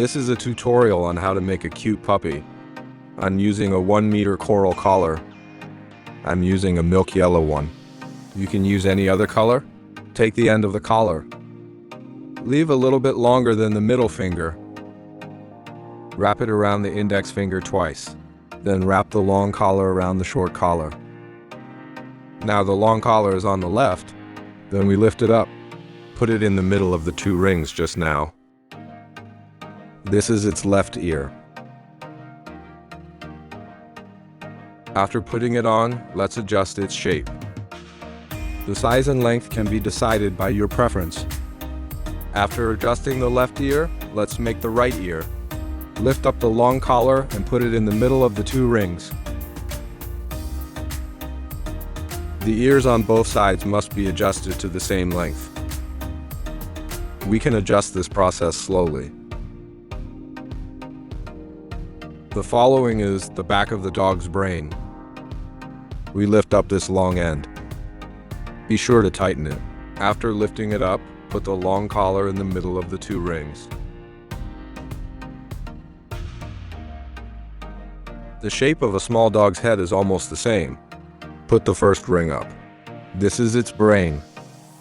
This is a tutorial on how to make a cute puppy. I'm using a 1 meter coral collar. I'm using a milk yellow one. You can use any other color. Take the end of the collar. Leave a little bit longer than the middle finger. Wrap it around the index finger twice. Then wrap the long collar around the short collar. Now the long collar is on the left. Then we lift it up. Put it in the middle of the 2 rings just now. This is its left ear. After putting it on, let's adjust its shape. The size and length can be decided by your preference. After adjusting the left ear, let's make the right ear. Lift up the long collar and put it in the middle of the 2 rings. The ears on both sides must be adjusted to the same length. We can adjust this process slowly. The following is the back of the dog's brain. We lift up this long end. Be sure to tighten it. After lifting it up, put the long collar in the middle of the 2 rings. The shape of a small dog's head is almost the same. Put the first ring up. This is its brain.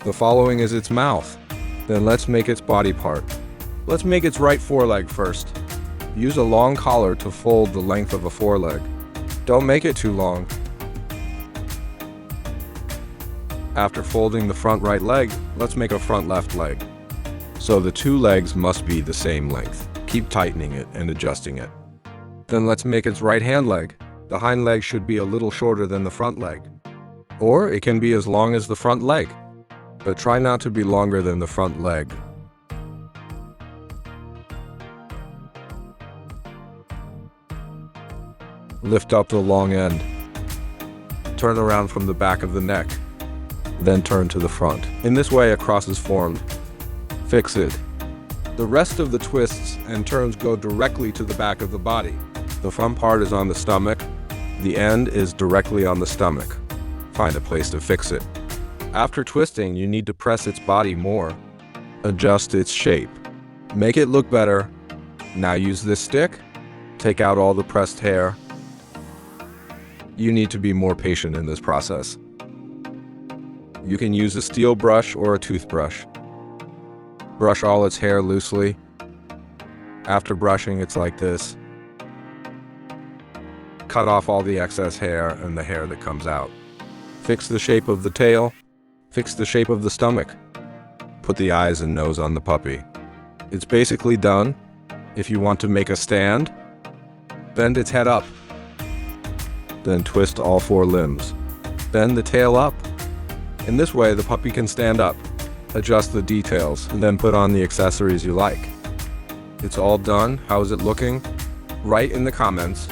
The following is its mouth. Then let's make its body part. Let's make its right foreleg first. Use a long collar to fold the length of a foreleg. Don't make it too long. After folding the front right leg, let's make a front left leg. So the 2 legs must be the same length. Keep tightening it and adjusting it. Then let's make its right hand leg. The hind leg should be a little shorter than the front leg. Or it can be as long as the front leg, but try not to be longer than the front leg. Lift up the long end. Turn around from the back of the neck. Then turn to the front. In this way, a cross is formed. Fix it. The rest of the twists and turns go directly to the back of the body. The front part is on the stomach. The end is directly on the stomach. Find a place to fix it. After twisting, you need to press its body more. Adjust its shape. Make it look better. Now use this stick. Take out all the pressed hair. You need to be more patient in this process. You can use a steel brush or a toothbrush. Brush all its hair loosely. After brushing, it's like this. Cut off all the excess hair and the hair that comes out. Fix the shape of the tail. Fix the shape of the stomach. Put the eyes and nose on the puppy. It's basically done. If you want to make a stand, bend its head up. Then twist all 4 limbs. Bend the tail up. In this way, the puppy can stand up. Adjust the details, and then put on the accessories you like. It's all done. How is it looking? Write in the comments.